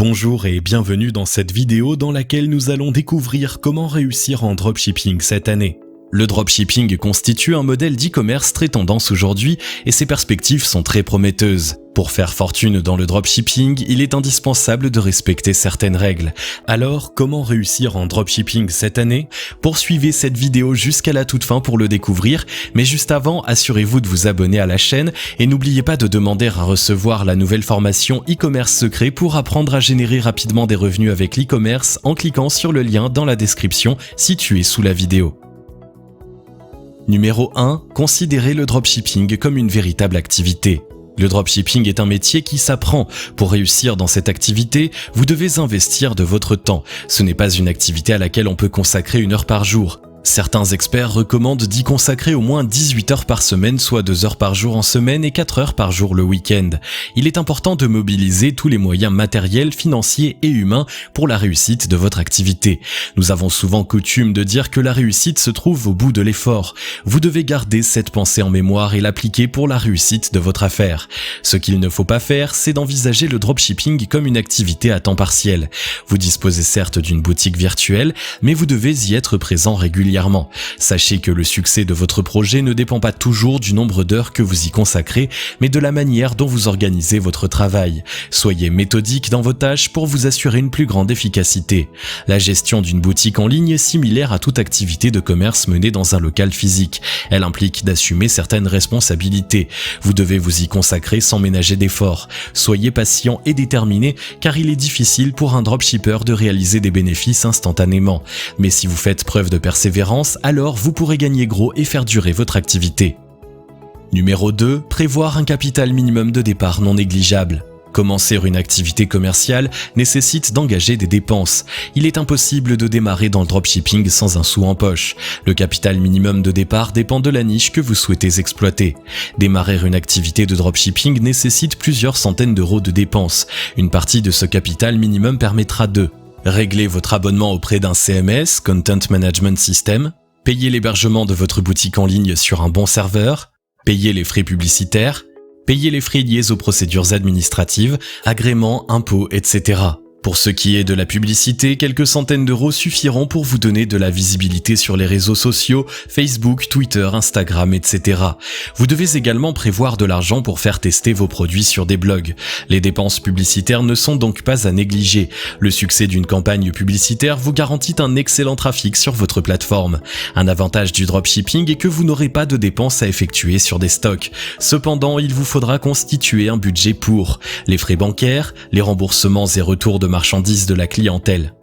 Bonjour et bienvenue dans cette vidéo dans laquelle nous allons découvrir comment réussir en dropshipping cette année. Le dropshipping constitue un modèle d'e-commerce très tendance aujourd'hui et ses perspectives sont très prometteuses. Pour faire fortune dans le dropshipping, il est indispensable de respecter certaines règles. Alors, comment réussir en dropshipping cette année? Poursuivez cette vidéo jusqu'à la toute fin pour le découvrir, mais juste avant, assurez-vous de vous abonner à la chaîne et n'oubliez pas de demander à recevoir la nouvelle formation e-commerce secret pour apprendre à générer rapidement des revenus avec l'e-commerce en cliquant sur le lien dans la description situé sous la vidéo. Numéro 1. Considérez le dropshipping comme une véritable activité. Le dropshipping est un métier qui s'apprend. Pour réussir dans cette activité, vous devez investir de votre temps. Ce n'est pas une activité à laquelle on peut consacrer 1 heure par jour. Certains experts recommandent d'y consacrer au moins 18 heures par semaine, soit 2 heures par jour en semaine et 4 heures par jour le week-end. Il est important de mobiliser tous les moyens matériels, financiers et humains pour la réussite de votre activité. Nous avons souvent coutume de dire que la réussite se trouve au bout de l'effort. Vous devez garder cette pensée en mémoire et l'appliquer pour la réussite de votre affaire. Ce qu'il ne faut pas faire, c'est d'envisager le dropshipping comme une activité à temps partiel. Vous disposez certes d'une boutique virtuelle, mais vous devez y être présent régulièrement. Sachez que le succès de votre projet ne dépend pas toujours du nombre d'heures que vous y consacrez, mais de la manière dont vous organisez votre travail. Soyez méthodique dans vos tâches pour vous assurer une plus grande efficacité. La gestion d'une boutique en ligne est similaire à toute activité de commerce menée dans un local physique. Elle implique d'assumer certaines responsabilités. Vous devez vous y consacrer sans ménager d'efforts. Soyez patient et déterminé, car il est difficile pour un dropshipper de réaliser des bénéfices instantanément. Mais si vous faites preuve de persévérance, alors vous pourrez gagner gros et faire durer votre activité. Numéro 2. Prévoir un capital minimum de départ non négligeable. Commencer une activité commerciale nécessite d'engager des dépenses. Il est impossible de démarrer dans le dropshipping sans un sou en poche. Le capital minimum de départ dépend de la niche que vous souhaitez exploiter. Démarrer une activité de dropshipping nécessite plusieurs centaines d'euros de dépenses. Une partie de ce capital minimum permettra de régler votre abonnement auprès d'un CMS, Content Management System, payer l'hébergement de votre boutique en ligne sur un bon serveur, payer les frais publicitaires, payer les frais liés aux procédures administratives, agréments, impôts, etc. Pour ce qui est de la publicité, quelques centaines d'euros suffiront pour vous donner de la visibilité sur les réseaux sociaux, Facebook, Twitter, Instagram, etc. Vous devez également prévoir de l'argent pour faire tester vos produits sur des blogs. Les dépenses publicitaires ne sont donc pas à négliger. Le succès d'une campagne publicitaire vous garantit un excellent trafic sur votre plateforme. Un avantage du dropshipping est que vous n'aurez pas de dépenses à effectuer sur des stocks. Cependant, il vous faudra constituer un budget pour les frais bancaires, les remboursements et retours de marchandises de la clientèle.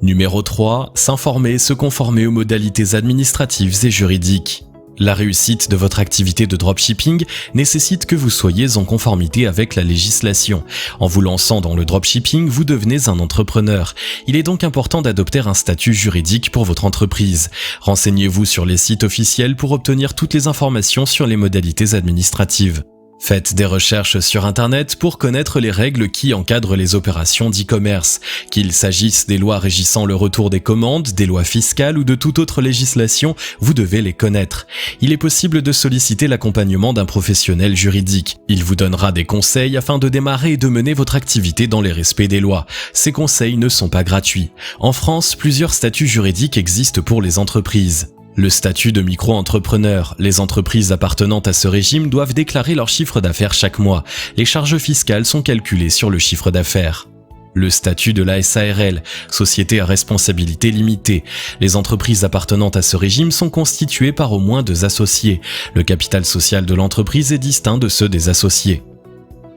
Numéro 3. S'informer et se conformer aux modalités administratives et juridiques. La réussite de votre activité de dropshipping nécessite que vous soyez en conformité avec la législation. En vous lançant dans le dropshipping, vous devenez un entrepreneur. Il est donc important d'adopter un statut juridique pour votre entreprise. Renseignez-vous sur les sites officiels pour obtenir toutes les informations sur les modalités administratives. Faites des recherches sur Internet pour connaître les règles qui encadrent les opérations d'e-commerce. Qu'il s'agisse des lois régissant le retour des commandes, des lois fiscales ou de toute autre législation, vous devez les connaître. Il est possible de solliciter l'accompagnement d'un professionnel juridique. Il vous donnera des conseils afin de démarrer et de mener votre activité dans les respects des lois. Ces conseils ne sont pas gratuits. En France, plusieurs statuts juridiques existent pour les entreprises. Le statut de micro-entrepreneur. Les entreprises appartenant à ce régime doivent déclarer leur chiffre d'affaires chaque mois. Les charges fiscales sont calculées sur le chiffre d'affaires. Le statut de la SARL, Société à responsabilité limitée. Les entreprises appartenant à ce régime sont constituées par au moins 2 associés. Le capital social de l'entreprise est distinct de ceux des associés.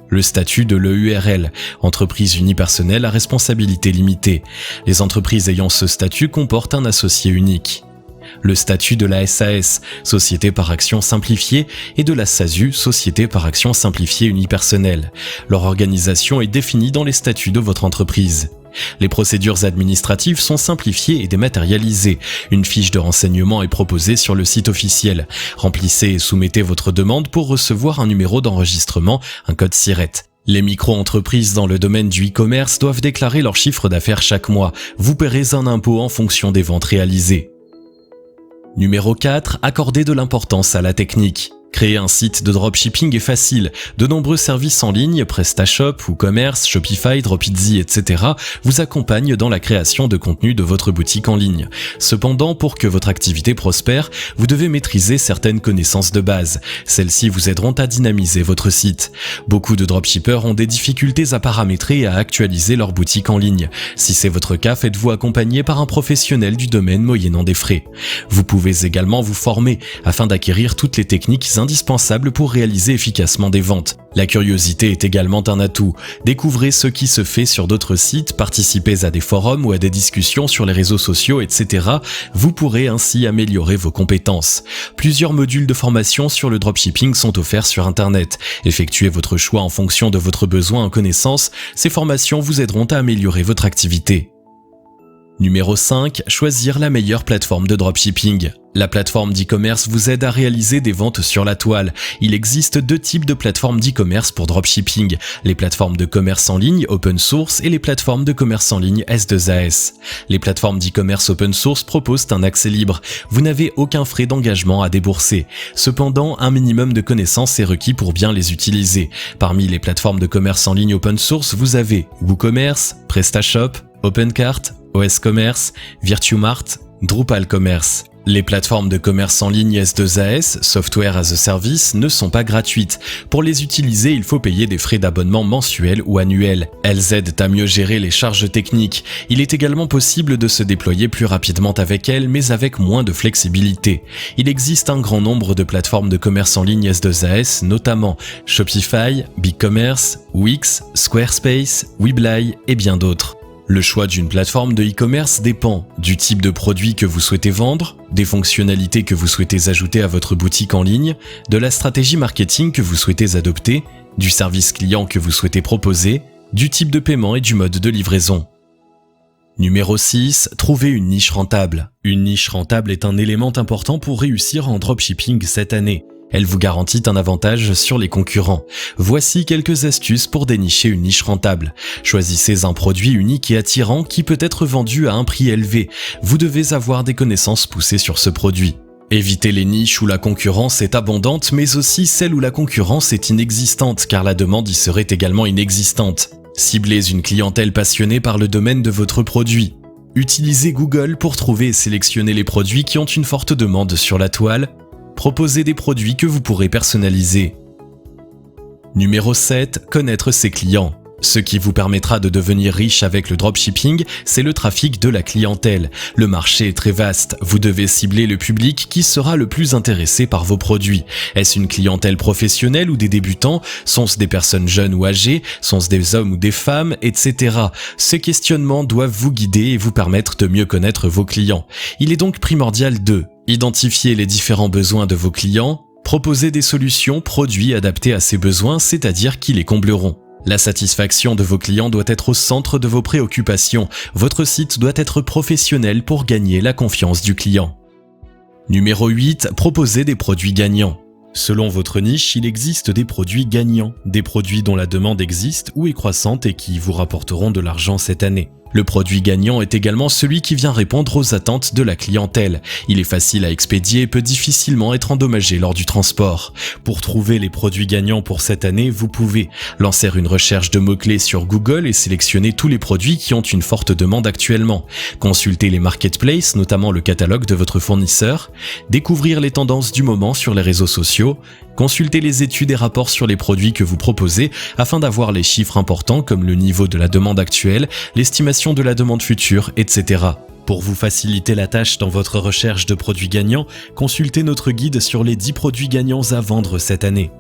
Le statut de l'EURL, entreprise unipersonnelle à responsabilité limitée. Les entreprises ayant ce statut comportent un associé unique. Le statut de la SAS, Société par action simplifiée, et de la SASU, Société par action simplifiée unipersonnelle. Leur organisation est définie dans les statuts de votre entreprise. Les procédures administratives sont simplifiées et dématérialisées. Une fiche de renseignement est proposée sur le site officiel. Remplissez et soumettez votre demande pour recevoir un numéro d'enregistrement, un code SIRET. Les micro-entreprises dans le domaine du e-commerce doivent déclarer leur chiffre d'affaires chaque mois. Vous paierez un impôt en fonction des ventes réalisées. Numéro 4. Accorder de l'importance à la technique. Créer un site de dropshipping est facile. De nombreux services en ligne, PrestaShop, WooCommerce, Shopify, Dropizzy, etc. vous accompagnent dans la création de contenu de votre boutique en ligne. Cependant, pour que votre activité prospère, vous devez maîtriser certaines connaissances de base. Celles-ci vous aideront à dynamiser votre site. Beaucoup de dropshippers ont des difficultés à paramétrer et à actualiser leur boutique en ligne. Si c'est votre cas, faites-vous accompagner par un professionnel du domaine moyennant des frais. Vous pouvez également vous former afin d'acquérir toutes les techniques indispensable pour réaliser efficacement des ventes. La curiosité est également un atout. Découvrez ce qui se fait sur d'autres sites, participez à des forums ou à des discussions sur les réseaux sociaux, etc. Vous pourrez ainsi améliorer vos compétences. Plusieurs modules de formation sur le dropshipping sont offerts sur Internet. Effectuez votre choix en fonction de votre besoin en connaissances. Ces formations vous aideront à améliorer votre activité. Numéro 5. Choisir la meilleure plateforme de dropshipping. La plateforme d'e-commerce vous aide à réaliser des ventes sur la toile. Il existe deux types de plateformes d'e-commerce pour dropshipping. Les plateformes de commerce en ligne open source et les plateformes de commerce en ligne S2AS. Les plateformes d'e-commerce open source proposent un accès libre. Vous n'avez aucun frais d'engagement à débourser. Cependant, un minimum de connaissances est requis pour bien les utiliser. Parmi les plateformes de commerce en ligne open source, vous avez WooCommerce, PrestaShop, OpenCart, OS Commerce, Virtumart, Drupal Commerce. Les plateformes de commerce en ligne S2AS, Software as a Service, ne sont pas gratuites. Pour les utiliser, il faut payer des frais d'abonnement mensuels ou annuels. Elles aident à mieux gérer les charges techniques. Il est également possible de se déployer plus rapidement avec elles, mais avec moins de flexibilité. Il existe un grand nombre de plateformes de commerce en ligne S2AS, notamment Shopify, BigCommerce, Wix, Squarespace, Weebly et bien d'autres. Le choix d'une plateforme de e-commerce dépend du type de produit que vous souhaitez vendre, des fonctionnalités que vous souhaitez ajouter à votre boutique en ligne, de la stratégie marketing que vous souhaitez adopter, du service client que vous souhaitez proposer, du type de paiement et du mode de livraison. Numéro 6. Trouver une niche rentable. Une niche rentable est un élément important pour réussir en dropshipping cette année. Elle vous garantit un avantage sur les concurrents. Voici quelques astuces pour dénicher une niche rentable. Choisissez un produit unique et attirant qui peut être vendu à un prix élevé. Vous devez avoir des connaissances poussées sur ce produit. Évitez les niches où la concurrence est abondante, mais aussi celles où la concurrence est inexistante, car la demande y serait également inexistante. Ciblez une clientèle passionnée par le domaine de votre produit. Utilisez Google pour trouver et sélectionner les produits qui ont une forte demande sur la toile. Proposez des produits que vous pourrez personnaliser. Numéro 7. Connaître ses clients. Ce qui vous permettra de devenir riche avec le dropshipping, c'est le trafic de la clientèle. Le marché est très vaste, vous devez cibler le public qui sera le plus intéressé par vos produits. Est-ce une clientèle professionnelle ou des débutants? Sont-ce des personnes jeunes ou âgées? Sont-ce des hommes ou des femmes, etc. Ces questionnements doivent vous guider et vous permettre de mieux connaître vos clients. Il est donc primordial de identifier les différents besoins de vos clients, proposer des solutions, produits adaptés à ces besoins, c'est-à-dire qui les combleront. La satisfaction de vos clients doit être au centre de vos préoccupations. Votre site doit être professionnel pour gagner la confiance du client. Numéro 8. Proposez des produits gagnants. Selon votre niche, il existe des produits gagnants, des produits dont la demande existe ou est croissante et qui vous rapporteront de l'argent cette année. Le produit gagnant est également celui qui vient répondre aux attentes de la clientèle. Il est facile à expédier et peut difficilement être endommagé lors du transport. Pour trouver les produits gagnants pour cette année, vous pouvez lancer une recherche de mots-clés sur Google et sélectionner tous les produits qui ont une forte demande actuellement. Consulter les marketplaces, notamment le catalogue de votre fournisseur. Découvrir les tendances du moment sur les réseaux sociaux. Consultez les études et rapports sur les produits que vous proposez afin d'avoir les chiffres importants comme le niveau de la demande actuelle, l'estimation de la demande future, etc. Pour vous faciliter la tâche dans votre recherche de produits gagnants, consultez notre guide sur les 10 produits gagnants à vendre cette année.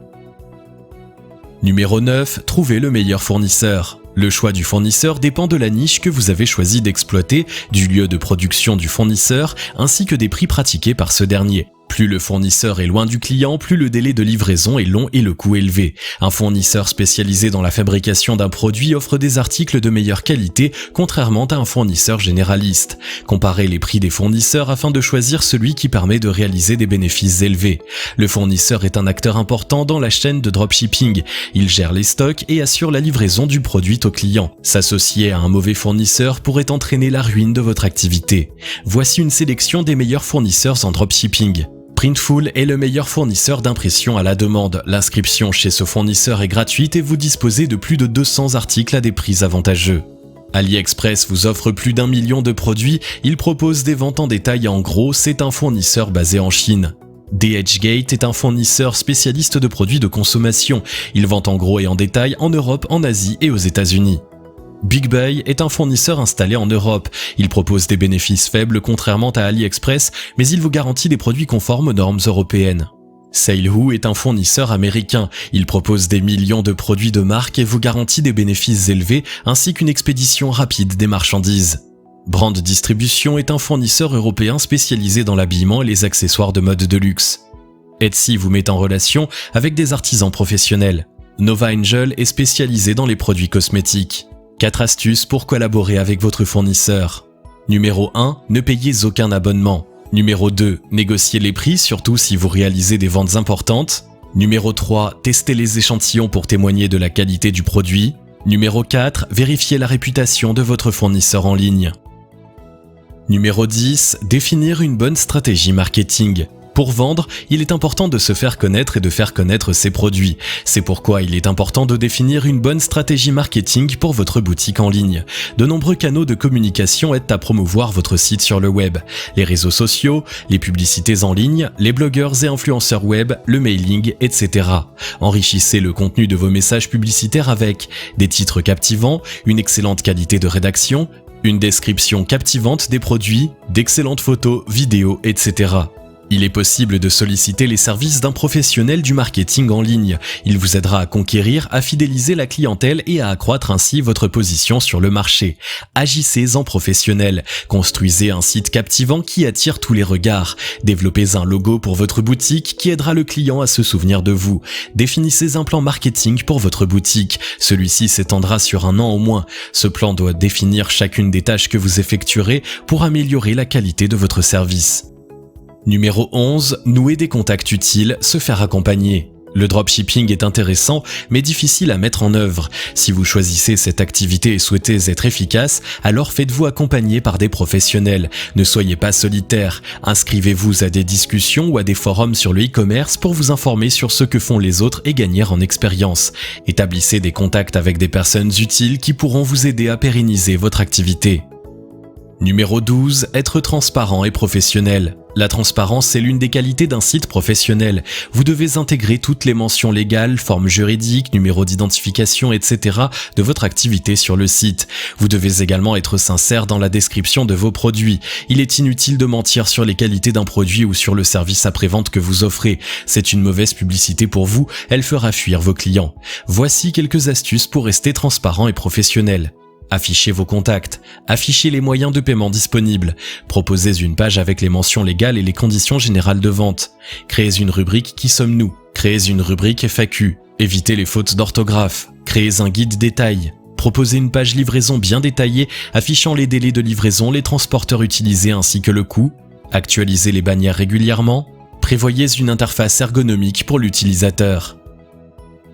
Numéro 9. Trouvez le meilleur fournisseur. Le choix du fournisseur dépend de la niche que vous avez choisi d'exploiter, du lieu de production du fournisseur, ainsi que des prix pratiqués par ce dernier. Plus le fournisseur est loin du client, plus le délai de livraison est long et le coût élevé. Un fournisseur spécialisé dans la fabrication d'un produit offre des articles de meilleure qualité, contrairement à un fournisseur généraliste. Comparez les prix des fournisseurs afin de choisir celui qui permet de réaliser des bénéfices élevés. Le fournisseur est un acteur important dans la chaîne de dropshipping. Il gère les stocks et assure la livraison du produit au client. S'associer à un mauvais fournisseur pourrait entraîner la ruine de votre activité. Voici une sélection des meilleurs fournisseurs en dropshipping. Printful est le meilleur fournisseur d'impression à la demande. L'inscription chez ce fournisseur est gratuite et vous disposez de plus de 200 articles à des prix avantageux. AliExpress vous offre plus d'1 million de produits, il propose des ventes en détail et en gros, c'est un fournisseur basé en Chine. DHgate est un fournisseur spécialiste de produits de consommation, il vend en gros et en détail en Europe, en Asie et aux États-Unis. BigBuy est un fournisseur installé en Europe, il propose des bénéfices faibles contrairement à AliExpress, mais il vous garantit des produits conformes aux normes européennes. Salehu est un fournisseur américain, il propose des millions de produits de marque et vous garantit des bénéfices élevés ainsi qu'une expédition rapide des marchandises. Brand Distribution est un fournisseur européen spécialisé dans l'habillement et les accessoires de mode de luxe. Etsy vous met en relation avec des artisans professionnels. Nova Angel est spécialisé dans les produits cosmétiques. 4 astuces pour collaborer avec votre fournisseur. Numéro 1, ne payez aucun abonnement. Numéro 2, négociez les prix, surtout si vous réalisez des ventes importantes. Numéro 3, testez les échantillons pour témoigner de la qualité du produit. Numéro 4, vérifiez la réputation de votre fournisseur en ligne. Numéro 10, définir une bonne stratégie marketing. Pour vendre, il est important de se faire connaître et de faire connaître ses produits. C'est pourquoi il est important de définir une bonne stratégie marketing pour votre boutique en ligne. De nombreux canaux de communication aident à promouvoir votre site sur le web. Les réseaux sociaux, les publicités en ligne, les blogueurs et influenceurs web, le mailing, etc. Enrichissez le contenu de vos messages publicitaires avec des titres captivants, une excellente qualité de rédaction, une description captivante des produits, d'excellentes photos, vidéos, etc. Il est possible de solliciter les services d'un professionnel du marketing en ligne. Il vous aidera à conquérir, à fidéliser la clientèle et à accroître ainsi votre position sur le marché. Agissez en professionnel. Construisez un site captivant qui attire tous les regards. Développez un logo pour votre boutique qui aidera le client à se souvenir de vous. Définissez un plan marketing pour votre boutique. Celui-ci s'étendra sur 1 an au moins. Ce plan doit définir chacune des tâches que vous effectuerez pour améliorer la qualité de votre service. Numéro 11, nouer des contacts utiles, se faire accompagner. Le dropshipping est intéressant, mais difficile à mettre en œuvre. Si vous choisissez cette activité et souhaitez être efficace, alors faites-vous accompagner par des professionnels. Ne soyez pas solitaire. Inscrivez-vous à des discussions ou à des forums sur le e-commerce pour vous informer sur ce que font les autres et gagner en expérience. Établissez des contacts avec des personnes utiles qui pourront vous aider à pérenniser votre activité. Numéro 12, être transparent et professionnel. La transparence est l'une des qualités d'un site professionnel. Vous devez intégrer toutes les mentions légales, formes juridiques, numéros d'identification, etc. de votre activité sur le site. Vous devez également être sincère dans la description de vos produits. Il est inutile de mentir sur les qualités d'un produit ou sur le service après-vente que vous offrez. C'est une mauvaise publicité pour vous, elle fera fuir vos clients. Voici quelques astuces pour rester transparent et professionnel. Affichez vos contacts, affichez les moyens de paiement disponibles, proposez une page avec les mentions légales et les conditions générales de vente, créez une rubrique Qui sommes-nous, créez une rubrique FAQ, évitez les fautes d'orthographe, créez un guide détail, proposez une page livraison bien détaillée affichant les délais de livraison, les transporteurs utilisés ainsi que le coût, actualisez les bannières régulièrement, prévoyez une interface ergonomique pour l'utilisateur.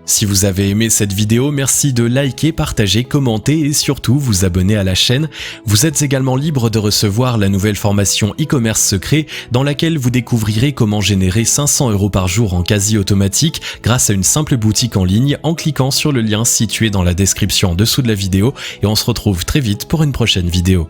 Si vous avez aimé cette vidéo, merci de liker, partager, commenter et surtout vous abonner à la chaîne. Vous êtes également libre de recevoir la nouvelle formation e-commerce secret dans laquelle vous découvrirez comment générer 500 € par jour en quasi automatique grâce à une simple boutique en ligne en cliquant sur le lien situé dans la description en dessous de la vidéo et on se retrouve très vite pour une prochaine vidéo.